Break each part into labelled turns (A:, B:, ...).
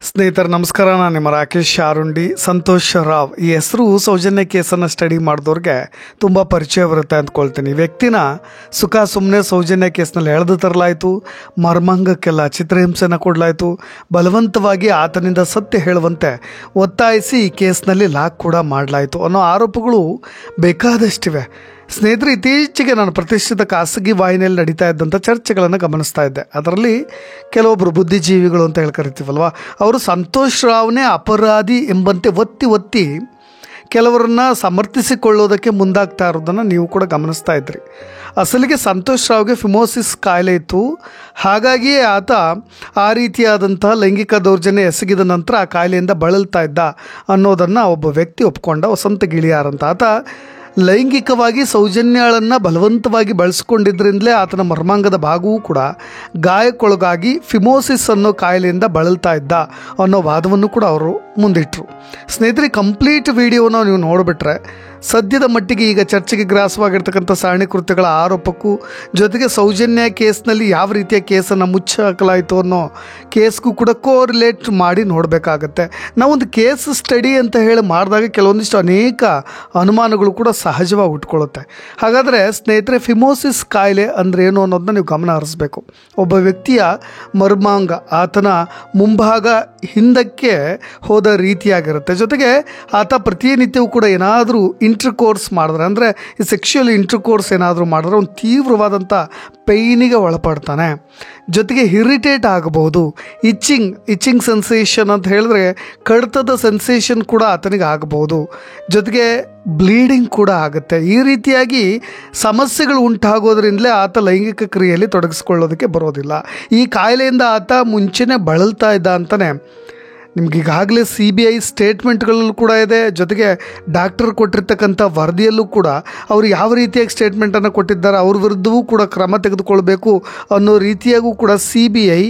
A: ಸ್ನೇಹಿತರೆ ನಮಸ್ಕಾರ. ನಾನು ನಿಮ್ಮ ರಾಕೇಶ್ ಆರುಂಡಿ. ಸಂತೋಷ್ ರಾವ್ ಈ ಹೆಸರು ಸೌಜನ್ಯ ಕೇಸನ್ನು ಸ್ಟಡಿ ಮಾಡಿದವ್ರಿಗೆ ತುಂಬ ಪರಿಚಯವಿರುತ್ತೆ ಅಂದ್ಕೊಳ್ತೀನಿ. ವ್ಯಕ್ತಿನ ಸುಖ ಸುಮ್ಮನೆ ಸೌಜನ್ಯ ಕೇಸ್ನಲ್ಲಿ ಎಳೆದು ತರಲಾಯಿತು, ಮರ್ಮಾಂಗಕ್ಕೆಲ್ಲ ಚಿತ್ರಹಿಂಸೆನ ಕೊಡಲಾಯಿತು, ಬಲವಂತವಾಗಿ ಆತನಿಂದ ಸತ್ಯ ಹೇಳುವಂತೆ ಒತ್ತಾಯಿಸಿ ಈ ಕೇಸ್ನಲ್ಲಿ ಲಾಕ್ ಕೂಡ ಮಾಡಲಾಯಿತು ಅನ್ನೋ ಆರೋಪಗಳು ಬೇಕಾದಷ್ಟಿವೆ. ಸ್ನೇಹಿತರೆ, ಇತ್ತೀಚೆಗೆ ನಾನು ಪ್ರತಿಷ್ಠಿತ ಖಾಸಗಿ ವಾಹಿನಿಯಲ್ಲಿ ನಡೀತಾ ಇದ್ದಂಥ ಚರ್ಚೆಗಳನ್ನು ಗಮನಿಸ್ತಾ ಇದ್ದೆ. ಅದರಲ್ಲಿ ಕೆಲವೊಬ್ಬರು ಬುದ್ಧಿಜೀವಿಗಳು ಅಂತ ಹೇಳಿ ಕರಿತೀವಲ್ವ, ಅವರು ಸಂತೋಷ್ ರಾವ್ನೇ ಅಪರಾಧಿ ಎಂಬಂತೆ ಒತ್ತಿ ಕೆಲವರನ್ನ ಸಮರ್ಥಿಸಿಕೊಳ್ಳೋದಕ್ಕೆ ಮುಂದಾಗ್ತಾ ಇರೋದನ್ನು ನೀವು ಕೂಡ ಗಮನಿಸ್ತಾ ಇದ್ರಿ. ಅಸಲಿಗೆ ಸಂತೋಷ್ ರಾವ್ಗೆ ಫಿಮೋಸಿಸ್ ಕಾಯಿಲೆ ಇತ್ತು, ಹಾಗಾಗಿಯೇ ಆತ ಆ ರೀತಿಯಾದಂತಹ ಲೈಂಗಿಕ ದೌರ್ಜನ್ಯ ಎಸಗಿದ ನಂತರ ಆ ಕಾಯಿಲೆಯಿಂದ ಬಳಲ್ತಾ ಇದ್ದ ಅನ್ನೋದನ್ನು ಒಬ್ಬ ವ್ಯಕ್ತಿ ಒಪ್ಕೊಂಡ. ವಸಂತ ಗಿಳಿಯಾರ್ ಅಂತ ಆತ ಲೈಂಗಿಕವಾಗಿ ಸೌಜನ್ಯಗಳನ್ನು ಬಲವಂತವಾಗಿ ಬಳಸ್ಕೊಂಡಿದ್ದರಿಂದಲೇ ಆತನ ಮರ್ಮಾಂಗದ ಭಾಗವೂ ಕೂಡ ಗಾಯಕ್ಕೊಳಗಾಗಿ ಫಿಮೋಸಿಸ್ ಅನ್ನೋ ಕಾಯಿಲೆಯಿಂದ ಬಳಲ್ತಾ ಇದ್ದ ಅನ್ನೋ ವಾದವನ್ನು ಕೂಡ ಅವರು ಮುಂದಿಟ್ಟರು. ಸ್ನೇಹಿತರೆ, ಕಂಪ್ಲೀಟ್ ವಿಡಿಯೋನ ನೀವು ನೋಡಿಬಿಟ್ರೆ ಸದ್ಯದ ಮಟ್ಟಿಗೆ ಈಗ ಚರ್ಚೆಗೆ ಗ್ರಾಸವಾಗಿರ್ತಕ್ಕಂಥ ಸಾರಣಿ ಕೃತ್ಯಗಳ ಆರೋಪಕ್ಕೂ ಜೊತೆಗೆ ಸೌಜನ್ಯ ಕೇಸ್ನಲ್ಲಿ ಯಾವ ರೀತಿಯ ಕೇಸನ್ನು ಮುಚ್ಚಾಕಲಾಯಿತು ಅನ್ನೋ ಕೇಸ್ಗೂ ಕೂಡ ಕೋರಿಲೇಟ್ ಮಾಡಿ ನೋಡಬೇಕಾಗತ್ತೆ. ನಾವೊಂದು ಕೇಸ್ ಸ್ಟಡಿ ಅಂತ ಹೇಳಿ ಮಾಡಿದಾಗ ಕೆಲವೊಂದಿಷ್ಟು ಅನೇಕ ಅನುಮಾನಗಳು ಕೂಡ ಸಹಜವಾಗಿ ಉಟ್ಕೊಳ್ಳುತ್ತೆ. ಹಾಗಾದರೆ ಸ್ನೇಹಿತರೆ, ಫಿಮೋಸಿಸ್ ಕಾಯಿಲೆ ಅಂದರೆ ಏನು ಅನ್ನೋದನ್ನ ನೀವು ಗಮನ ಹರಿಸಬೇಕು. ಒಬ್ಬ ವ್ಯಕ್ತಿಯ ಮರ್ಮಾಂಗ, ಆತನ ಮುಂಭಾಗ ಹಿಂದಕ್ಕೆ ಹೋದ ರೀತಿಯಾಗಿರುತ್ತೆ. ಜೊತೆಗೆ ಆತ ಪ್ರತಿನಿತ್ಯವೂ ಕೂಡ ಏನಾದರೂ ಇಂಟರ್ಕೋರ್ಸ್ ಮಾಡಿದ್ರೆ, ಅಂದರೆ ಈ ಸೆಕ್ಷುಯಲ್ ಇಂಟರ್ಕೋರ್ಸ್ ಏನಾದರೂ ಮಾಡಿದ್ರೆ ಒಂದು ತೀವ್ರವಾದಂಥ ಪೈನಿಗೆ ಒಳಪಡ್ತಾನೆ. ಜೊತೆಗೆ ಇರಿಟೇಟ್ ಆಗಬಹುದು, ಇಚ್ಚಿಂಗ್ ಸೆನ್ಸೇಷನ್ ಅಂತ ಹೇಳಿದ್ರೆ ಕಡಿತದ ಸೆನ್ಸೇಷನ್ ಕೂಡ ಆತನಿಗೆ ಆಗಬಹುದು. ಜೊತೆಗೆ ಬ್ಲೀಡಿಂಗ್ ಕೂಡ ಆಗುತ್ತೆ. ಈ ರೀತಿಯಾಗಿ ಸಮಸ್ಯೆಗಳು ಉಂಟಾಗೋದ್ರಿಂದಲೇ ಆತ ಲೈಂಗಿಕ ಕ್ರಿಯೆಯಲ್ಲಿ ತೊಡಗಿಸ್ಕೊಳ್ಳೋದಕ್ಕೆ ಬರೋದಿಲ್ಲ. ಈ ಕಾಯಿಲೆಯಿಂದ ಆತ ಮುಂಚೆನೇ ಬಳಲ್ತಾ ಇದ್ದ ಅಂತಲೇ ನಿಮ್ಗೆ ಈಗಾಗಲೇ CBI ಸ್ಟೇಟ್ಮೆಂಟ್ಗಳಲ್ಲೂ ಕೂಡ ಇದೆ. ಜೊತೆಗೆ ಡಾಕ್ಟರ್ ಕೊಟ್ಟಿರ್ತಕ್ಕಂಥ ವರದಿಯಲ್ಲೂ ಕೂಡ ಅವರು ಯಾವ ರೀತಿಯಾಗಿ ಸ್ಟೇಟ್ಮೆಂಟನ್ನು ಕೊಟ್ಟಿದ್ದಾರೆ, ಅವ್ರ ವಿರುದ್ಧವೂ ಕೂಡ ಕ್ರಮ ತೆಗೆದುಕೊಳ್ಬೇಕು ಅನ್ನೋ ರೀತಿಯಾಗೂ ಕೂಡ CBI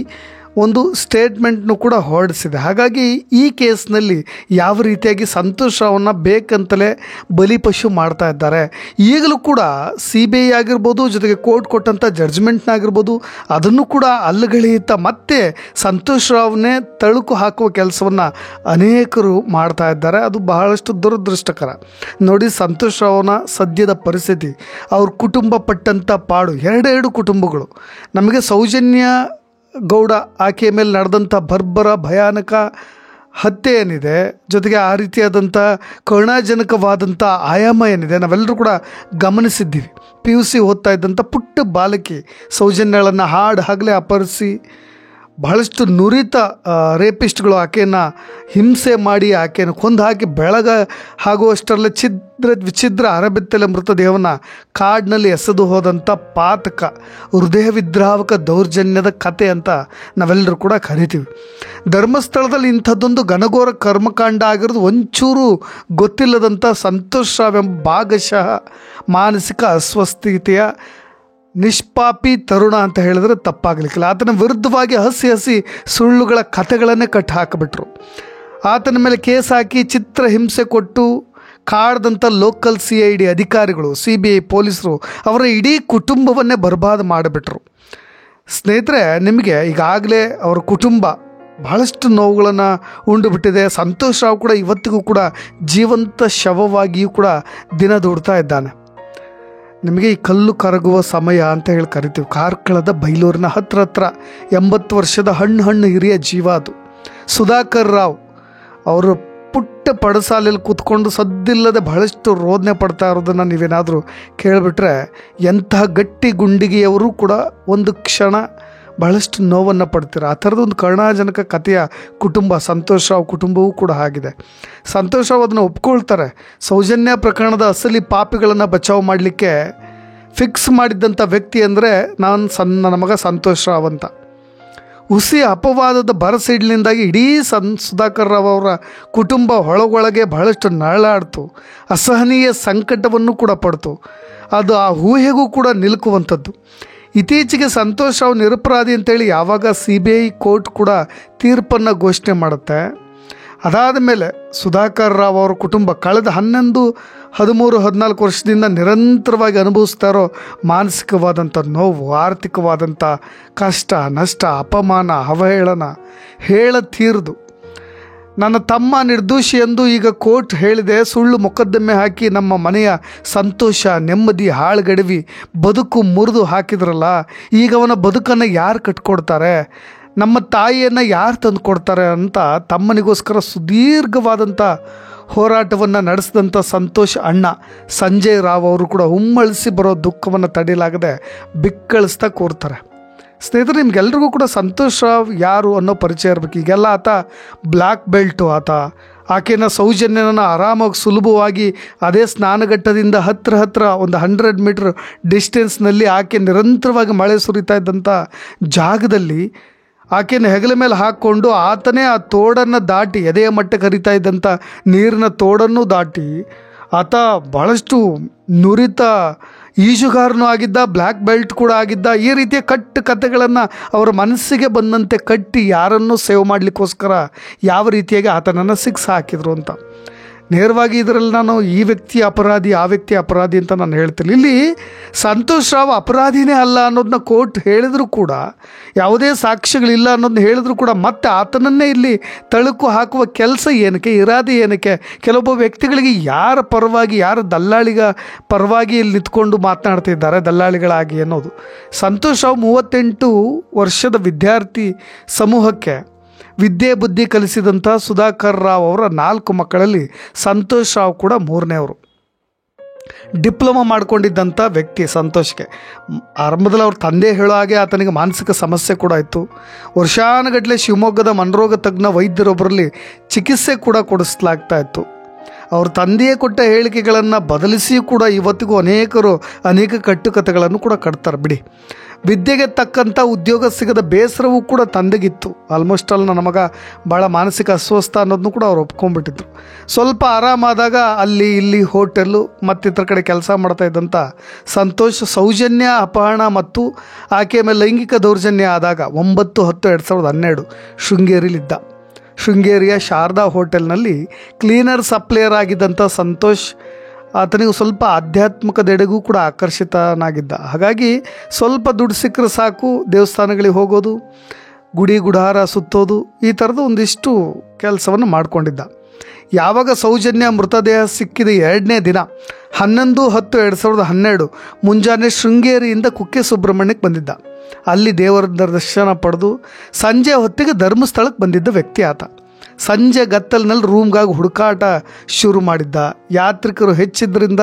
A: ಒಂದು ಸ್ಟೇಟ್ಮೆಂಟ್ನು ಕೂಡ ಹೊರಡಿಸಿದೆ. ಹಾಗಾಗಿ ಈ ಕೇಸ್ನಲ್ಲಿ ಯಾವ ರೀತಿಯಾಗಿ ಸಂತೋಷ್ ರಾವ್ನ ಬೇಕಂತಲೇ ಬಲಿಪಶು ಮಾಡ್ತಾ ಇದ್ದಾರೆ. ಈಗಲೂ ಕೂಡ CBI ಆಗಿರ್ಬೋದು, ಜೊತೆಗೆ ಕೋರ್ಟ್ ಕೊಟ್ಟಂಥ ಜಡ್ಜ್ಮೆಂಟ್ನಾಗಿರ್ಬೋದು, ಅದನ್ನು ಕೂಡ ಅಲ್ಲಗಳೆಯುತ್ತಾ ಮತ್ತೆ ಸಂತೋಷ್ ರಾವ್ನೇ ತಳುಕು ಹಾಕುವ ಕೆಲಸವನ್ನು ಅನೇಕರು ಮಾಡ್ತಾ ಇದ್ದಾರೆ. ಅದು ಬಹಳಷ್ಟು ದುರದೃಷ್ಟಕರ. ನೋಡಿ, ಸಂತೋಷ್ ರಾವ್ನ ಸದ್ಯದ ಪರಿಸ್ಥಿತಿ, ಅವ್ರ ಕುಟುಂಬ ಪಟ್ಟಂಥ ಪಾಡು, ಎರಡೆರಡು ಕುಟುಂಬಗಳು. ನಮಗೆ ಸೌಜನ್ಯ ಗೌಡ ಆಕೆಯ ಮೇಲೆ ನಡೆದಂಥ ಬರ್ಬರ ಭಯಾನಕ ಹತ್ಯೆ ಏನಿದೆ, ಜೊತೆಗೆ ಆ ರೀತಿಯಾದಂಥ ಕರುಣಾಜನಕವಾದಂಥ ಆಯಾಮ ಏನಿದೆ ನಾವೆಲ್ಲರೂ ಕೂಡ ಗಮನಿಸಿದ್ದೀವಿ. PUC ಓದ್ತಾ ಇದ್ದಂಥ ಪುಟ್ಟ ಬಾಲಕಿ ಸೌಜನ್ಯಗಳನ್ನು ಹಗಲೇ ಅಪಹರಿಸಿ ಬಹಳಷ್ಟು ನುರಿತ ರೇಪಿಸ್ಟ್ಗಳು ಆಕೆಯನ್ನು ಹಿಂಸೆ ಮಾಡಿ ಆಕೆಯನ್ನು ಕೊಂದು ಹಾಕಿ ಬೆಳಗ ಆಗುವಷ್ಟರಲ್ಲೇ ವಿಚಿದ್ರ ಅರಬೆತ್ತಲೆ ಮೃತದೇಹವನ್ನು ಕಾಡಿನಲ್ಲಿ ಎಸೆದು ಹೋದಂಥ ಪಾತಕ ಹೃದಯ ವಿದ್ರಾವಕ ದೌರ್ಜನ್ಯದ ಕತೆ ಅಂತ ನಾವೆಲ್ಲರೂ ಕೂಡ ಕರಿತೀವಿ. ಧರ್ಮಸ್ಥಳದಲ್ಲಿ ಇಂಥದ್ದೊಂದು ಘನಘೋರ ಕರ್ಮಕಾಂಡ ಆಗಿರೋದು ಒಂಚೂರು ಗೊತ್ತಿಲ್ಲದಂಥ ಸಂತೋಷ್ ರಾವ್ ಎಂಬ ಭಾಗಶಃ ಮಾನಸಿಕ ಅಸ್ವಸ್ಥತೆಯ ನಿಷ್ಪಾಪಿ ತರುಣ ಅಂತ ಹೇಳಿದ್ರೆ ತಪ್ಪಾಗಲಿಕ್ಕಿಲ್ಲ. ಆತನ ವಿರುದ್ಧವಾಗಿ ಹಸಿ ಸುಳ್ಳುಗಳ ಕಥೆಗಳನ್ನೇ ಕಟ್ಟಿ ಹಾಕಿಬಿಟ್ರು. ಆತನ ಮೇಲೆ ಕೇಸ್ ಹಾಕಿ ಚಿತ್ರ ಹಿಂಸೆ ಕೊಟ್ಟು ಕಾಡ್ದಂಥ ಲೋಕಲ್ CID ಅಧಿಕಾರಿಗಳು, CBI ಪೊಲೀಸರು ಅವರ ಇಡೀ ಕುಟುಂಬವನ್ನೇ ಬರ್ಬಾದ್ ಮಾಡಿಬಿಟ್ರು. ಸ್ನೇಹಿತರೆ, ನಿಮಗೆ ಈಗಾಗಲೇ ಅವರ ಕುಟುಂಬ ಬಹಳಷ್ಟು ನೋವುಗಳನ್ನು ಉಂಡು ಬಿಟ್ಟಿದೆ. ಸಂತೋಷ್ ರಾವ್ ಕೂಡ ಇವತ್ತಿಗೂ ಕೂಡ ಜೀವಂತ ಶವವಾಗಿಯೂ ಕೂಡ ದಿನ ದೂಡ್ತಾ ಇದ್ದಾನೆ. ನಿಮಗೆ ಈ ಕಲ್ಲು ಕರಗುವ ಸಮಯ ಅಂತ ಹೇಳಿ ಕರಿತೀವಿ. ಕಾರ್ಕಳದ ಬೈಲೂರಿನ ಹತ್ರ 80 ವರ್ಷದ ಹಣ್ಣು ಹಿರಿಯ ಜೀವ ಅದು. ಸುಧಾಕರ್ ರಾವ್ ಅವರು ಪುಟ್ಟ ಪಡಸಾಲೆಯಲ್ಲಿ ಕೂತ್ಕೊಂಡು ಸದ್ದಿಲ್ಲದೆ ಬಹಳಷ್ಟು ರೋದನೆ ಪಡ್ತಾ ಇರೋದನ್ನು ನೀವೇನಾದರೂ ಕೇಳಿಬಿಟ್ರೆ, ಎಂತಹ ಗಟ್ಟಿ ಗುಂಡಿಗೆಯವರು ಕೂಡ ಒಂದು ಕ್ಷಣ ಬಹಳಷ್ಟು ನೋವನ್ನು ಪಡ್ತೀರ. ಆ ಥರದೊಂದು ಕರುಣಾಜನಕ ಕಥೆಯ ಕುಟುಂಬ ಸಂತೋಷ್ ರಾವ್ ಕುಟುಂಬವೂ ಕೂಡ ಆಗಿದೆ. ಸಂತೋಷ್ ರಾವ್ ಅದನ್ನು ಒಪ್ಕೊಳ್ತಾರೆ. ಸೌಜನ್ಯ ಪ್ರಕರಣದ ಅಸಲಿ ಪಾಪಿಗಳನ್ನು ಬಚಾವ್ ಮಾಡಲಿಕ್ಕೆ ಫಿಕ್ಸ್ ಮಾಡಿದ್ದಂಥ ವ್ಯಕ್ತಿ ಅಂದರೆ ನನ್ನ ಮಗ ಸಂತೋಷ್ ರಾವ್ ಅಂತ. ಹುಸಿ ಅಪವಾದದ ಬರಸಿಡ್ಲಿಂದಾಗಿ ಇಡೀ ಸುಧಾಕರ್ ರಾವ್ ಅವರ ಕುಟುಂಬ ಒಳಗೊಳಗೆ ಬಹಳಷ್ಟು ನರಳಾಡ್ತು, ಅಸಹನೀಯ ಸಂಕಟವನ್ನು ಕೂಡ ಪಡ್ತು. ಅದು ಆ ಊಹೆಗೂ ಕೂಡ ನಿಲುಕುವಂಥದ್ದು. ಇತ್ತೀಚೆಗೆ ಸಂತೋಷ್ ರಾವ್ ನಿರಪರಾಧಿ ಅಂತೇಳಿ ಯಾವಾಗ CBI ಕೋರ್ಟ್ ಕೂಡ ತೀರ್ಪನ್ನು ಘೋಷಣೆ ಮಾಡುತ್ತೆ, ಅದಾದ ಮೇಲೆ ಸುಧಾಕರ್ ರಾವ್ ಅವರ ಕುಟುಂಬ ಕಳೆದ 11, 13, 14 ವರ್ಷದಿಂದ ನಿರಂತರವಾಗಿ ಅನುಭವಿಸ್ತಾ ಇರೋ ಮಾನಸಿಕವಾದಂಥ ನೋವು, ಆರ್ಥಿಕವಾದಂಥ ಕಷ್ಟ, ನಷ್ಟ, ಅಪಮಾನ, ಅವಹೇಳನ ಹೇಳತೀರದು. ನನ್ನ ತಮ್ಮ ನಿರ್ದೋಷಿ ಎಂದು ಈಗ ಕೋರ್ಟ್ ಹೇಳಿದೆ. ಸುಳ್ಳು ಮೊಕದ್ದಮೆ ಹಾಕಿ ನಮ್ಮ ಮನೆಯ ಸಂತೋಷ ನೆಮ್ಮದಿ ಹಾಳುಗಡವಿ ಬದುಕು ಮುರಿದು ಹಾಕಿದ್ರಲ್ಲ, ಈಗ ಅವನ ಬದುಕನ್ನು ಯಾರು ಕಟ್ಕೊಡ್ತಾರೆ, ನಮ್ಮ ತಾಯಿಯನ್ನು ಯಾರು ತಂದು ಕೊಡ್ತಾರೆ ಅಂತ ತಮ್ಮನಿಗೋಸ್ಕರ ಸುದೀರ್ಘವಾದಂಥ ಹೋರಾಟವನ್ನು ನಡೆಸಿದಂಥ ಸಂತೋಷ್ ಅಣ್ಣ ಸಂಜಯ್ ರಾವ್ ಅವರು ಕೂಡ ಹುಮ್ಮಳಿಸಿ ಬರೋ ದುಃಖವನ್ನು ತಡೆಯಲಾಗದೆ ಬಿಕ್ಕಳಿಸ್ತಾ ಕೂರ್ತಾರೆ. ಸ್ನೇಹಿತರೆ, ನಿಮ್ಗೆಲ್ರಿಗೂ ಕೂಡ ಸಂತೋಷ್ ರಾವ್ ಯಾರು ಅನ್ನೋ ಪರಿಚಯ ಇರಬೇಕು. ಈಗೆಲ್ಲ ಆತ ಬ್ಲ್ಯಾಕ್ ಬೆಲ್ಟು. ಆಕೆನ ಸೌಜನ್ಯನ ಆರಾಮಾಗಿ ಸುಲಭವಾಗಿ ಅದೇ ಸ್ನಾನಘಟ್ಟದಿಂದ ಹತ್ರ ಒಂದು 100 ಮೀಟ್ರ್ ಡಿಸ್ಟೆನ್ಸ್ನಲ್ಲಿ ಆಕೆ ನಿರಂತರವಾಗಿ ಮಳೆ ಸುರಿತಾ ಇದ್ದಂಥ ಜಾಗದಲ್ಲಿ ಆಕೆನ ಹೆಗಲ ಮೇಲೆ ಹಾಕ್ಕೊಂಡು ಆತನೇ ಆ ತೋಡನ್ನು ದಾಟಿ ಎದೆಯ ಮಟ್ಟಕ್ಕೆ ಹರಿತಾ ಇದ್ದಂಥ ನೀರಿನ ತೋಡನ್ನು ದಾಟಿ ಆತ ಭಾಳಷ್ಟು ನುರಿತ ಈಜುಗಾರನೂ ಆಗಿದ್ದ, ಬ್ಲ್ಯಾಕ್ ಬೆಲ್ಟ್ ಕೂಡ ಆಗಿದ್ದ. ಈ ರೀತಿಯ ಕಥೆಗಳನ್ನು ಅವರ ಮನಸ್ಸಿಗೆ ಬಂದಂತೆ ಕಟ್ಟಿ ಯಾರನ್ನೂ ಸೇವ್ ಮಾಡಲಿಕ್ಕೋಸ್ಕರ ಯಾವ ರೀತಿಯಾಗಿ ಆತನನ್ನು ಸಿಕ್ಸ್ ಹಾಕಿದ್ರು ಅಂತ. ನೇರವಾಗಿ ಇದರಲ್ಲಿ ನಾನು ಈ ವ್ಯಕ್ತಿ ಅಪರಾಧಿ ಆ ವ್ಯಕ್ತಿ ಅಪರಾಧಿ ಅಂತ ನಾನು ಹೇಳ್ತೀನಿ. ಇಲ್ಲಿ ಸಂತೋಷ್ ರಾವ್ ಅಪರಾಧಿನೇ ಅಲ್ಲ ಅನ್ನೋದನ್ನ ಕೋರ್ಟ್ ಹೇಳಿದ್ರು ಕೂಡ, ಯಾವುದೇ ಸಾಕ್ಷ್ಯಗಳಿಲ್ಲ ಅನ್ನೋದನ್ನ ಹೇಳಿದ್ರು ಕೂಡ ಮತ್ತೆ ಆತನನ್ನೇ ಇಲ್ಲಿ ತಳುಕು ಹಾಕುವ ಕೆಲಸ ಏನಕ್ಕೆ, ಇರಾದೆ ಏನಕ್ಕೆ? ಕೆಲವೊಬ್ಬ ವ್ಯಕ್ತಿಗಳಿಗೆ ಯಾರ ಪರವಾಗಿ, ಯಾರ ದಲ್ಲಾಳಿಗ ಪರವಾಗಿ ಇಲ್ಲಿ ನಿಂತ್ಕೊಂಡು ಮಾತನಾಡ್ತಿದ್ದಾರೆ ದಲ್ಲಾಳಿಗಳಾಗಿ ಅನ್ನೋದು. ಸಂತೋಷ್ ರಾವ್ 38 ವರ್ಷದ ವಿದ್ಯಾರ್ಥಿ ಸಮೂಹಕ್ಕೆ ವಿದ್ಯೆ ಬುದ್ಧಿ ಕಲಿಸಿದಂಥ ಸುಧಾಕರ್ ರಾವ್ ಅವರ 4 ಮಕ್ಕಳಲ್ಲಿ ಸಂತೋಷ್ ರಾವ್ ಕೂಡ 3ನೇವರು. ಡಿಪ್ಲೊಮಾ ಮಾಡ್ಕೊಂಡಿದ್ದಂಥ ವ್ಯಕ್ತಿ ಸಂತೋಷ್ಗೆ. ಆರಂಭದಲ್ಲಿ ಅವ್ರ ತಂದೆ ಹೇಳೋ ಹಾಗೆ ಆತನಿಗೆ ಮಾನಸಿಕ ಸಮಸ್ಯೆ ಕೂಡ ಇತ್ತು. ವರ್ಷಾನುಗಟ್ಟಲೆ ಶಿವಮೊಗ್ಗದ ಮನರೋಗ ತಜ್ಞ ವೈದ್ಯರೊಬ್ಬರಲ್ಲಿ ಚಿಕಿತ್ಸೆ ಕೂಡ ಕೊಡಿಸಲಾಗ್ತಾ ಇತ್ತು. ಅವ್ರ ತಂದೆಯೇ ಕೊಟ್ಟ ಹೇಳಿಕೆಗಳನ್ನು ಬದಲಿಸಿಯೂ ಕೂಡ ಇವತ್ತಿಗೂ ಅನೇಕ ಕಟ್ಟುಕತೆಗಳನ್ನು ಕೂಡ ಕಟ್ತಾರೆ ಬಿಡಿ. ವಿದ್ಯೆಗೆ ತಕ್ಕಂಥ ಉದ್ಯೋಗ ಸಿಗದ ಬೇಸರವೂ ಕೂಡ ತಂದೆಗಿತ್ತು. ಆಲ್ಮೋಸ್ಟ್ ಆಲ್ ನನ್ನ ಮಗ ಭಾಳ ಮಾನಸಿಕ ಅಸ್ವಸ್ಥ ಅನ್ನೋದನ್ನು ಕೂಡ ಅವ್ರು ಒಪ್ಕೊಂಡ್ಬಿಟ್ಟಿದ್ರು. ಸ್ವಲ್ಪ ಆರಾಮಾದಾಗ ಅಲ್ಲಿ ಇಲ್ಲಿ ಹೋಟೆಲ್ಲು ಮತ್ತಿತರ ಕಡೆ ಕೆಲಸ ಮಾಡ್ತಾ ಇದ್ದಂಥ ಸಂತೋಷ್ ಸೌಜನ್ಯ ಅಪಹರಣ ಮತ್ತು ಆಕೆ ಮೇಲೆ ಲೈಂಗಿಕ ದೌರ್ಜನ್ಯ ಆದಾಗ 9/10/2012 ಶೃಂಗೇರಿಲಿದ್ದ. ಶೃಂಗೇರಿಯ ಶಾರದಾ ಹೋಟೆಲ್ನಲ್ಲಿ ಕ್ಲೀನರ್ ಸಪ್ಲೈಯರ್ ಆಗಿದ್ದಂಥ ಸಂತೋಷ್ ಆತನಿಗೆ ಸ್ವಲ್ಪ ಆಧ್ಯಾತ್ಮಿಕದೆಡೆಗೂ ಕೂಡ ಆಕರ್ಷಿತನಾಗಿದ್ದ. ಹಾಗಾಗಿ ಸ್ವಲ್ಪ ದುಡ್ಡು ಸಿಕ್ಕರೆ ಸಾಕು ದೇವಸ್ಥಾನಗಳಿಗೆ ಹೋಗೋದು, ಗುಡಿ ಗುಡಾರ ಸುತ್ತೋದು, ಈ ಥರದ್ದು ಒಂದಿಷ್ಟು ಕೆಲಸವನ್ನು ಮಾಡಿಕೊಂಡಿದ್ದ. ಯಾವಾಗ ಸೌಜನ್ಯ ಮೃತದೇಹ ಸಿಕ್ಕಿದ 2ನೇ ದಿನ 11/10/2012 ಮುಂಜಾನೆ ಶೃಂಗೇರಿಯಿಂದ ಕುಕ್ಕೆ ಸುಬ್ರಹ್ಮಣ್ಯಕ್ಕೆ ಬಂದಿದ್ದ. ಅಲ್ಲಿ ದೇವರ ದರ್ಶನ ಪಡೆದು ಸಂಜೆ ಹೊತ್ತಿಗೆ ಧರ್ಮಸ್ಥಳಕ್ಕೆ ಬಂದಿದ್ದ ವ್ಯಕ್ತಿ ಆತ. ಸಂಜೆ ಗತ್ತಲಿನಲ್ಲಿ ರೂಮ್ಗಾಗಿ ಹುಡುಕಾಟ ಶುರು ಮಾಡಿದ್ದ. ಯಾತ್ರಿಕರು ಹೆಚ್ಚಿದ್ದರಿಂದ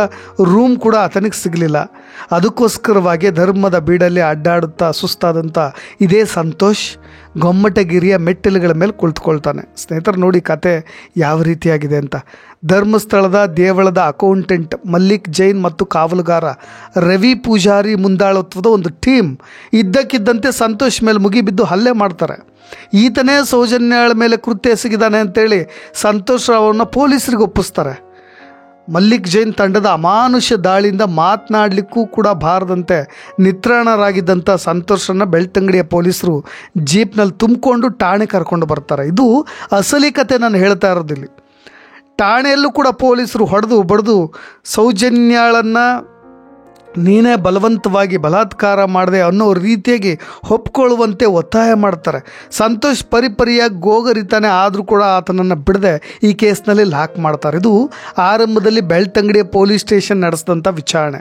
A: ರೂಮ್ ಕೂಡ ಆತನಿಗೆ ಸಿಗಲಿಲ್ಲ. ಅದಕ್ಕೋಸ್ಕರವಾಗಿ ಧರ್ಮದ ಬೀಡಲ್ಲಿ ಅಡ್ಡಾಡುತ್ತಾ ಸುಸ್ತಾದಂಥ ಇದೇ ಸಂತೋಷ್ ಗೊಮ್ಮಟಗಿರಿಯ ಮೆಟ್ಟಿಲುಗಳ ಮೇಲೆ ಕುಳಿತುಕೊಳ್ತಾನೆ. ಸ್ನೇಹಿತರು ನೋಡಿ ಕತೆ ಯಾವ ರೀತಿಯಾಗಿದೆ ಅಂತ. ಧರ್ಮಸ್ಥಳದ ದೇವಳದ ಅಕೌಂಟೆಂಟ್ ಮಲ್ಲಿಕ್ ಜೈನ್ ಮತ್ತು ಕಾವಲುಗಾರ ರವಿ ಪೂಜಾರಿ ಮುಂದಾಳತ್ವದ ಒಂದು ಟೀಮ್ ಇದ್ದಕ್ಕಿದ್ದಂತೆ ಸಂತೋಷ್ ಮೇಲೆ ಮುಗಿಬಿದ್ದು ಹಲ್ಲೆ ಮಾಡ್ತಾರೆ. ಈತನೇ ಸೌಜನ್ಯಳ ಮೇಲೆ ಕೃತ್ಯ ಎಸಗಿದ್ದಾನೆ ಅಂತೇಳಿ ಸಂತೋಷ್ ರಾವ್ನ ಪೊಲೀಸರಿಗೆ ಒಪ್ಪಿಸ್ತಾರೆ. ಮಲ್ಲಿಕ್ ಜೈನ್ ತಂಡದ ಅಮಾನುಷ್ಯ ದಾಳಿಯಿಂದ ಮಾತನಾಡಲಿಕ್ಕೂ ಕೂಡ ಬಾರದಂತೆ ನಿತ್ರಾಣರಾಗಿದ್ದಂಥ ಸಂತೋಷನ ಬೆಳ್ತಂಗಡಿಯ ಪೊಲೀಸರು ಜೀಪ್ನಲ್ಲಿ ತುಂಬಿಕೊಂಡು ಠಾಣೆ ಕರ್ಕೊಂಡು ಬರ್ತಾರೆ. ಇದು ಅಸಲಿ ಕತೆ ನಾನು ಹೇಳ್ತಾ ಇರೋದಿಲ್ಲ. ಠಾಣೆಯಲ್ಲೂ ಕೂಡ ಪೊಲೀಸರು ಹೊಡೆದು ಬಡಿದು ಸೌಜನ್ಯಳನ್ನು ನೀನೇ ಬಲವಂತವಾಗಿ ಬಲಾತ್ಕಾರ ಮಾಡಿದೆ ಅನ್ನೋ ರೀತಿಯಾಗಿ ಒಪ್ಕೊಳ್ಳುವಂತೆ ಒತ್ತಾಯ ಮಾಡ್ತಾರೆ. ಸಂತೋಷ್ ಪರಿಪರಿಯಾಗಿ ಗೋಗರಿತಾನೆ, ಆದರೂ ಕೂಡ ಆತನನ್ನು ಬಿಡದೆ ಈ ಕೇಸ್ನಲ್ಲಿ ಲಾಕ್ ಮಾಡ್ತಾರೆ. ಇದು ಆರಂಭದಲ್ಲಿ ಬೆಳ್ತಂಗಡಿಯ ಪೊಲೀಸ್ ಸ್ಟೇಷನ್ ನಡೆಸಿದಂಥ ವಿಚಾರಣೆ.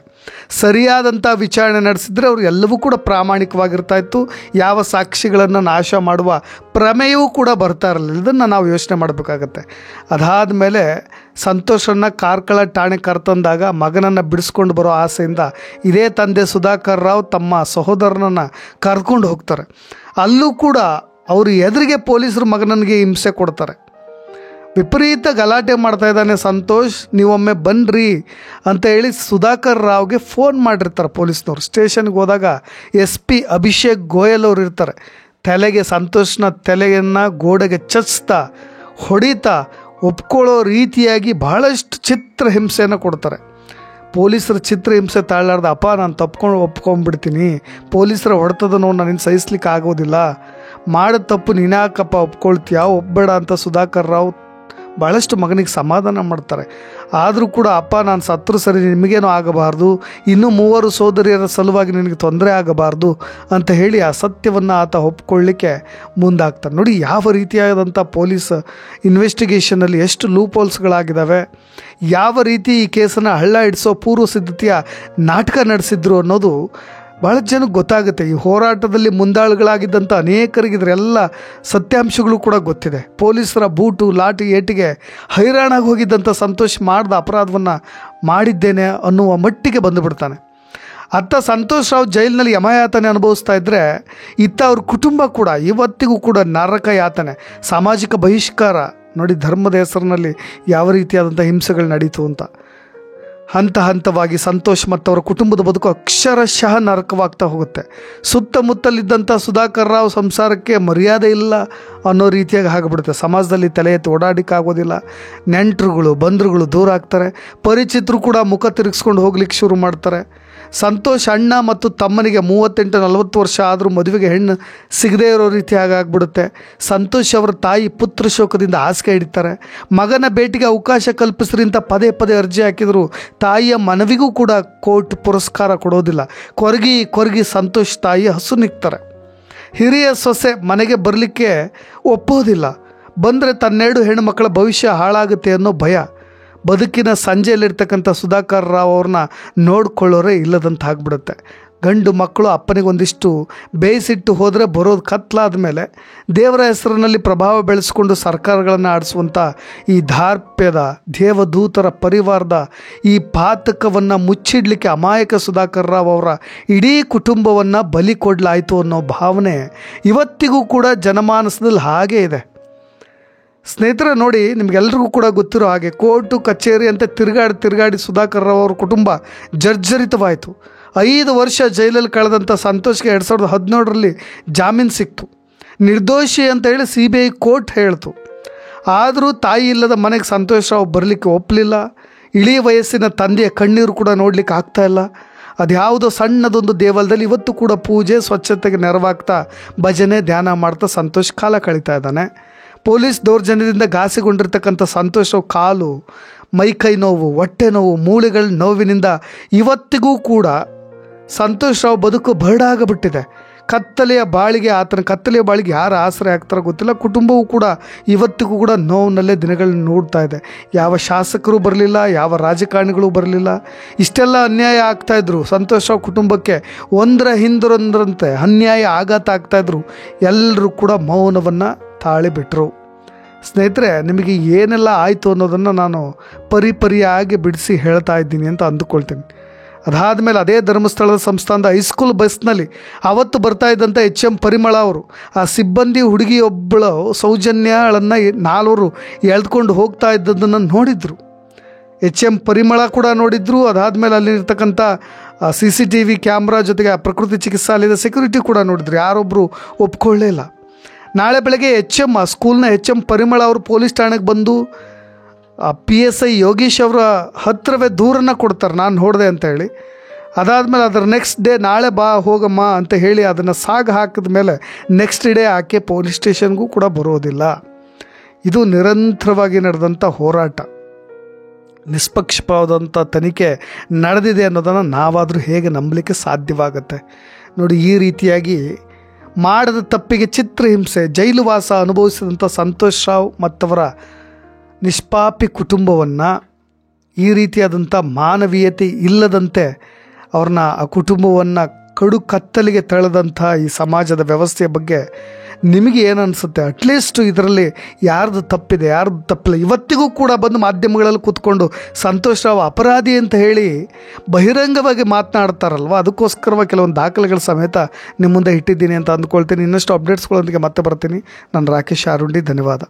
A: ಸರಿಯಾದಂಥ ವಿಚಾರಣೆ ನಡೆಸಿದ್ರೆ ಅವರು ಎಲ್ಲವೂ ಕೂಡ ಪ್ರಾಮಾಣಿಕವಾಗಿರ್ತಾ ಇತ್ತು. ಯಾವ ಸಾಕ್ಷಿಗಳನ್ನು ನಾಶ ಮಾಡುವ ಪ್ರಮೇಯವೂ ಕೂಡ ಬರ್ತಾ ಇರಲಿಲ್ಲ. ಇದನ್ನು ನಾವು ಯೋಚನೆ ಮಾಡಬೇಕಾಗತ್ತೆ. ಅದಾದ ಮೇಲೆ ಸಂತೋಷನ್ನು ಕಾರ್ಕಳ ಠಾಣೆ ಕರ್ತಂದಾಗ ಮಗನನ್ನು ಬಿಡಿಸ್ಕೊಂಡು ಬರೋ ಆಸೆಯಿಂದ ಇದೇ ತಂದೆ ಸುಧಾಕರ್ ರಾವ್ ತಮ್ಮ ಸಹೋದರನನ್ನು ಕರ್ಕೊಂಡು ಹೋಗ್ತಾರೆ. ಅಲ್ಲೂ ಕೂಡ ಅವರು ಎದುರಿಗೆ ಪೊಲೀಸರು ಮಗನಿಗೆ ಹಿಂಸೆ ಕೊಡ್ತಾರೆ. ವಿಪರೀತ ಗಲಾಟೆ ಮಾಡ್ತಾ ಇದ್ದಾನೆ ಸಂತೋಷ್, ನೀವೊಮ್ಮೆ ಬನ್ನಿರಿ ಅಂತ ಹೇಳಿ ಸುಧಾಕರ್ ರಾವ್ಗೆ ಫೋನ್ ಮಾಡಿರ್ತಾರೆ ಪೊಲೀಸ್ನವ್ರು. ಸ್ಟೇಷನ್ಗೆ ಹೋದಾಗ SP ಅಭಿಷೇಕ್ ಗೋಯಲ್ ಅವರು ಇರ್ತಾರೆ. ಸಂತೋಷ್ನ ತಲೆಯನ್ನು ಗೋಡೆಗೆ ಚಚ್ತಾ ಹೊಡಿತಾ ಒಪ್ಕೊಳ್ಳೋ ರೀತಿಯಾಗಿ ಬಹಳಷ್ಟು ಚಿತ್ರಹಿಂಸೆಯನ್ನು ಕೊಡ್ತಾರೆ. ಪೊಲೀಸರ ಚಿತ್ರಹಿಂಸೆ ತಾಳಲಾರ್ದ, ನಾನು ಒಪ್ಕೊಂಡ್ಬಿಡ್ತೀನಿ, ಪೊಲೀಸರ ಹೊಡೆತದನ್ನು ನನಗೆ ಸಹಿಸ್ಲಿಕ್ಕೆ ಆಗೋದಿಲ್ಲ, ಮಾಡಿದ ತಪ್ಪು ನೀನ್ಯಾಕಪ್ಪ ಒಪ್ಕೊಳ್ತೀಯ, ಒಪ್ಪಬೇಡ ಅಂತ ಸುಧಾಕರ್ ರಾವ್ ಭಾಳಷ್ಟು ಮಗನಿಗೆ ಸಮಾಧಾನ ಮಾಡ್ತಾರೆ. ಆದರೂ ಕೂಡ ಅಪ್ಪ ನಾನು ಸತ್ರು ಸರಿ, ನಿಮಗೇನೂ ಆಗಬಾರ್ದು, ಇನ್ನೂ 3 ಸೋದರಿಯರ ಸಲುವಾಗಿ ನಿನಗೆ ತೊಂದರೆ ಆಗಬಾರ್ದು ಅಂತ ಹೇಳಿ ಆ ಸತ್ಯವನ್ನು ಆತ ಒಪ್ಕೊಳ್ಳಿಕ್ಕೆ ಮುಂದಾಗ್ತಾನೆ. ನೋಡಿ ಯಾವ ರೀತಿಯಾದಂಥ ಪೊಲೀಸ್ ಇನ್ವೆಸ್ಟಿಗೇಷನಲ್ಲಿ ಎಷ್ಟು ಲೂಪ್ ಹೋಲ್ಸ್ಗಳಾಗಿದ್ದಾವೆ, ಯಾವ ರೀತಿ ಈ ಕೇಸನ್ನು ಹಳ್ಳ ಹಿಡಿಸೋ ಪೂರ್ವ ಸಿದ್ಧತೆಯ ನಾಟಕ ನಡೆಸಿದ್ರು ಅನ್ನೋದು ಭಾಳ ಜನಕ್ಕೆ ಗೊತ್ತಾಗುತ್ತೆ. ಈ ಹೋರಾಟದಲ್ಲಿ ಮುಂದಾಳುಗಳಾಗಿದ್ದಂಥ ಅನೇಕರಿಗೆ ಇದರೆಲ್ಲ ಸತ್ಯಾಂಶಗಳು ಕೂಡ ಗೊತ್ತಿದೆ. ಪೊಲೀಸರ ಬೂಟು ಲಾಠಿ ಏಟಿಗೆ ಹೈರಾಣಾಗಿ ಹೋಗಿದ್ದಂಥ ಸಂತೋಷ್ ಮಾಡಿದ ಅಪರಾಧವನ್ನು ಮಾಡಿದ್ದೇನೆ ಅನ್ನುವ ಮಟ್ಟಿಗೆ ಬಂದುಬಿಡ್ತಾನೆ. ಅತ್ತ ಸಂತೋಷ್ ರಾವ್ ಜೈಲಿನಲ್ಲಿ ಯಮಯಾತನೆ ಅನುಭವಿಸ್ತಾ ಇದ್ದರೆ, ಇತ್ತ ಅವ್ರ ಕುಟುಂಬ ಕೂಡ ಇವತ್ತಿಗೂ ಕೂಡ ನರಕ ಯಾತನೆ, ಸಾಮಾಜಿಕ ಬಹಿಷ್ಕಾರ. ನೋಡಿ ಧರ್ಮದ ಹೆಸರಿನಲ್ಲಿ ಯಾವ ರೀತಿಯಾದಂಥ ಹಿಂಸೆಗಳು ನಡೀತು ಅಂತ. ಹಂತ ಹಂತವಾಗಿ ಸಂತೋಷ್ ಮತ್ತು ಅವರ ಕುಟುಂಬದ ಬದುಕು ಅಕ್ಷರಶಃ ನರಕವಾಗ್ತಾ ಹೋಗುತ್ತೆ. ಸುತ್ತಮುತ್ತಲಿದ್ದಂಥ ಸುಧಾಕರ್ ರಾವ್ ಸಂಸಾರಕ್ಕೆ ಮರ್ಯಾದೆ ಇಲ್ಲ ಅನ್ನೋ ರೀತಿಯಾಗಿ ಆಗಿಬಿಡುತ್ತೆ. ಸಮಾಜದಲ್ಲಿ ತಲೆ ಎತ್ತಿ ಓಡಾಡಲಿಕ್ಕಾಗೋದಿಲ್ಲ. ನೆಂಟರುಗಳು ಬಂಧುಗಳು ದೂರ ಆಗ್ತಾರೆ. ಪರಿಚಿತರು ಕೂಡ ಮುಖ ತಿರುಗಿಸ್ಕೊಂಡು ಹೋಗ್ಲಿಕ್ಕೆ ಶುರು ಮಾಡ್ತಾರೆ. ಸಂತೋಷ್ ಅಣ್ಣ ಮತ್ತು ತಮ್ಮನಿಗೆ 38-40 ವರ್ಷ ಆದರೂ ಮದುವೆಗೆ ಹೆಣ್ಣು ಸಿಗದೇ ಇರೋ ರೀತಿ ಆಗ್ಬಿಡುತ್ತೆ. ಸಂತೋಷ್ ಅವರ ತಾಯಿ ಪುತ್ರ ಶೋಕದಿಂದ ಹಾಸಿಗೆ ಹಿಡಿತಾರೆ. ಮಗನ ಭೇಟಿಗೆ ಅವಕಾಶ ಕಲ್ಪಿಸ್ರಿ ಅಂತ ಪದೇ ಪದೇ ಅರ್ಜಿ ಹಾಕಿದ್ರು ತಾಯಿಯ ಮನವಿಗೂ ಕೂಡ ಕೋರ್ಟ್ ಪುರಸ್ಕಾರ ಕೊಡೋದಿಲ್ಲ. ಕೊರಗಿ ಸಂತೋಷ್ ತಾಯಿ ಹಸು ನಿಕ್ತಾರೆ. ಹಿರಿಯ ಸೊಸೆ ಮನೆಗೆ ಬರಲಿಕ್ಕೆ ಒಪ್ಪೋದಿಲ್ಲ. ಬಂದರೆ ತನ್ನೆರಡು ಹೆಣ್ಣು ಮಕ್ಕಳ ಭವಿಷ್ಯ ಹಾಳಾಗುತ್ತೆ ಅನ್ನೋ ಭಯ. ಬದುಕಿನ ಸಂಜೆಯಲ್ಲಿರ್ತಕ್ಕಂಥ ಸುಧಾಕರ್ ರಾವ್ ಅವ್ರನ್ನ ನೋಡ್ಕೊಳ್ಳೋರೇ ಇಲ್ಲದಂತ ಆಗ್ಬಿಡುತ್ತೆ. ಗಂಡು ಮಕ್ಕಳು ಅಪ್ಪನಿಗೊಂದಿಷ್ಟು ಬೇಯಿಸಿಟ್ಟು ಹೋದರೆ ಬರೋದು ಕತ್ಲಾದ ಮೇಲೆ ದೇವರ ಹೆಸರಿನಲ್ಲಿ ಪ್ರಭಾವ ಬೆಳೆಸ್ಕೊಂಡು ಸರ್ಕಾರಗಳನ್ನು ಆಡಿಸುವಂಥ ಈ ದಾರ್ಪ್ಯದ ದೇವದೂತರ ಪರಿವಾರದ ಈ ಪಾತಕವನ್ನು ಮುಚ್ಚಿಡಲಿಕ್ಕೆ ಅಮಾಯಕ ಸುಧಾಕರ್ ರಾವ್ ಅವರ ಇಡೀ ಕುಟುಂಬವನ್ನು ಬಲಿ ಕೊಡಲಾಯಿತು ಅನ್ನೋ ಭಾವನೆ ಇವತ್ತಿಗೂ ಕೂಡ ಜನಮಾನಸದಲ್ಲಿ ಹಾಗೇ ಇದೆ. ಸ್ನೇಹಿತರೆ ನೋಡಿ, ನಿಮಗೆಲ್ರಿಗೂ ಕೂಡ ಗೊತ್ತಿರೋ ಹಾಗೆ ಕೋರ್ಟು ಕಚೇರಿ ಅಂತ ತಿರುಗಾಡಿ ಸುಧಾಕರ್ ರಾವ್ ಅವ್ರ ಕುಟುಂಬ ಜರ್ಜರಿತವಾಯಿತು. 5 ವರ್ಷ ಜೈಲಲ್ಲಿ ಕಳೆದಂಥ ಸಂತೋಷ್ಗೆ 2017ರಲ್ಲಿ ಜಾಮೀನು ಸಿಕ್ತು. ನಿರ್ದೋಷಿ ಅಂತ ಹೇಳಿ CBI ಕೋರ್ಟ್ ಹೇಳ್ತು. ಆದರೂ ತಾಯಿ ಇಲ್ಲದ ಮನೆಗೆ ಸಂತೋಷ್ ರಾವ್ ಬರಲಿಕ್ಕೆ ಒಪ್ಪಲಿಲ್ಲ. ಇಳಿ ವಯಸ್ಸಿನ ತಂದೆಯ ಕಣ್ಣೀರು ಕೂಡ ನೋಡಲಿಕ್ಕೆ ಆಗ್ತಾಯಿಲ್ಲ. ಅದ್ಯಾವುದೋ ಸಣ್ಣದೊಂದು ದೇವಾಲಯದಲ್ಲಿ ಇವತ್ತು ಕೂಡ ಪೂಜೆ ಸ್ವಚ್ಛತೆಗೆ ನೆರವಾಗ್ತಾ ಭಜನೆ ಧ್ಯಾನ ಮಾಡ್ತಾ ಸಂತೋಷ್ ಕಾಲ ಕಳೀತಾ ಇದ್ದಾನೆ. ಪೊಲೀಸ್ ದೌರ್ಜನ್ಯದಿಂದ ಘಾಸಿಗೊಂಡಿರ್ತಕ್ಕಂಥ ಸಂತೋಷ್ ರಾವ್ ಕಾಲು, ಮೈಕೈ ನೋವು, ಹೊಟ್ಟೆ ನೋವು, ಮೂಳೆಗಳ ನೋವಿನಿಂದ ಇವತ್ತಿಗೂ ಕೂಡ ಸಂತೋಷ್ ರಾವ್ ಬದುಕು ಬರಡಾಗಿಬಿಟ್ಟಿದೆ. ಆತನ ಕತ್ತಲೆಯ ಬಾಳಿಗೆ ಯಾರು ಆಸರೆ ಆಗ್ತಾರೋ ಗೊತ್ತಿಲ್ಲ. ಕುಟುಂಬವೂ ಕೂಡ ಇವತ್ತಿಗೂ ಕೂಡ ನೋವಿನಲ್ಲೇ ದಿನಗಳನ್ನ ನೋಡ್ತಾ ಇದೆ. ಯಾವ ಶಾಸಕರು ಬರಲಿಲ್ಲ, ಯಾವ ರಾಜಕಾರಣಿಗಳು ಬರಲಿಲ್ಲ. ಇಷ್ಟೆಲ್ಲ ಅನ್ಯಾಯ ಆಗ್ತಾಯಿದ್ರು ಸಂತೋಷ್ ರಾವ್ ಕುಟುಂಬಕ್ಕೆ. ಒಂದರ ಹಿಂದರೊಂದರಂತೆ ಅನ್ಯಾಯ ಆಘಾತ ಆಗ್ತಾಯಿದ್ರು. ಎಲ್ಲರೂ ಕೂಡ ಮೌನವನ್ನು ತಾಳಿಬಿಟ್ರು. ಸ್ನೇಹಿತರೆ, ನಿಮಗೆ ಏನೆಲ್ಲ ಆಯಿತು ಅನ್ನೋದನ್ನು ನಾನು ಪರಿಯಾಗಿ ಬಿಡಿಸಿ ಹೇಳ್ತಾ ಇದ್ದೀನಿ ಅಂತ ಅಂದುಕೊಳ್ತೀನಿ. ಅದಾದಮೇಲೆ ಅದೇ ಧರ್ಮಸ್ಥಳದ ಸಂಸ್ಥಾನದ ಹೈಸ್ಕೂಲ್ ಬಸ್ನಲ್ಲಿ ಅವತ್ತು ಬರ್ತಾ ಇದ್ದಂಥ HM ಪರಿಮಳ ಅವರು ಆ ಸಿಬ್ಬಂದಿ ಹುಡುಗಿಯೊಬ್ಬಳು ಸೌಜನ್ಯಗಳನ್ನು 4 ಎಳೆದುಕೊಂಡು ಹೋಗ್ತಾ ಇದ್ದದನ್ನು ನೋಡಿದರು. HM ಪರಿಮಳ ಕೂಡ ನೋಡಿದ್ರು. ಅದಾದಮೇಲೆ ಅಲ್ಲಿರ್ತಕ್ಕಂಥ CCTV ಕ್ಯಾಮ್ರಾ ಜೊತೆಗೆ ಪ್ರಕೃತಿ ಚಿಕಿತ್ಸಾಲಯದ ಸೆಕ್ಯೂರಿಟಿ ಕೂಡ ನೋಡಿದ್ರು. ಯಾರೊಬ್ಬರು ಒಪ್ಕೊಳ್ಳೇ ಇಲ್ಲ. ನಾಳೆ ಬೆಳಗ್ಗೆ ಸ್ಕೂಲ್ನ HM ಪರಿಮಳ ಅವರು ಪೊಲೀಸ್ ಠಾಣೆಗೆ ಬಂದು PSI ಯೋಗೀಶ್ ಅವರ ಹತ್ತಿರವೇ ದೂರನ್ನು ಕೊಡ್ತಾರೆ, ನಾನು ನೋಡಿದೆ ಅಂತ ಹೇಳಿ. ಅದಾದಮೇಲೆ ಅದರ ನೆಕ್ಸ್ಟ್ ಡೇ ನಾಳೆ ಬಾ ಹೋಗಮ್ಮ ಅಂತ ಹೇಳಿ ಅದನ್ನು ಹಾಕಿದ ಮೇಲೆ ನೆಕ್ಸ್ಟ್ ಡೇ ಆಕೆ ಪೊಲೀಸ್ ಸ್ಟೇಷನ್ಗೂ ಕೂಡ ಬರೋದಿಲ್ಲ. ಇದು ನಿರಂತರವಾಗಿ ನಡೆದಂಥ ಹೋರಾಟ. ನಿಷ್ಪಕ್ಷಪಾತವಾದಂಥ ತನಿಖೆ ನಡೆದಿದೆ ಅನ್ನೋದನ್ನು ನಾವಾದರೂ ಹೇಗೆ ನಂಬಲಿಕ್ಕೆ ಸಾಧ್ಯವಾಗುತ್ತೆ? ನೋಡಿ, ಈ ರೀತಿಯಾಗಿ ಮಾಡದ ತಪ್ಪಿಗೆ ಚಿತ್ರಹಿಂಸೆ, ಜೈಲುವಾಸ ಅನುಭವಿಸಿದಂಥ ಸಂತೋಷ್ ರಾವ್ ಮತ್ತವರ ನಿಷ್ಪಾಪಿ ಕುಟುಂಬವನ್ನು ಈ ರೀತಿಯಾದಂಥ ಮಾನವೀಯತೆ ಇಲ್ಲದಂತೆ ಅವ್ರನ್ನ ಆ ಕುಟುಂಬವನ್ನು ಕಡು ಕತ್ತಲಿಗೆ ತಳೆದಂಥ ಈ ಸಮಾಜದ ವ್ಯವಸ್ಥೆಯ ಬಗ್ಗೆ ನಿಮಗೆ ಏನು ಅನಿಸುತ್ತೆ? ಅಟ್ಲೀಸ್ಟ್ ಇದರಲ್ಲಿ ಯಾರ್ದು ತಪ್ಪಿದೆ, ಯಾರ್ದು ತಪ್ಪಿಲ್ಲ? ಇವತ್ತಿಗೂ ಕೂಡ ಬಂದು ಮಾಧ್ಯಮಗಳಲ್ಲಿ ಕೂತ್ಕೊಂಡು ಸಂತೋಷ್ ರಾವ್ ಅಪರಾಧಿ ಅಂತ ಹೇಳಿ ಬಹಿರಂಗವಾಗಿ ಮಾತನಾಡ್ತಾರಲ್ವ, ಅದಕ್ಕೋಸ್ಕರವಾಗಿ ಕೆಲವೊಂದು ದಾಖಲೆಗಳ ಸಮೇತ ನಿಮ್ಮ ಮುಂದೆ ಇಟ್ಟಿದ್ದೀನಿ ಅಂತ ಅಂದ್ಕೊಳ್ತೀನಿ. ಇನ್ನಷ್ಟು ಅಪ್ಡೇಟ್ಸ್ಗಳೊಂದಿಗೆ ಮತ್ತೆ ಬರ್ತೀನಿ. ನಾನು ರಾಕೇಶ್ ಆರುಂಡಿ. ಧನ್ಯವಾದ.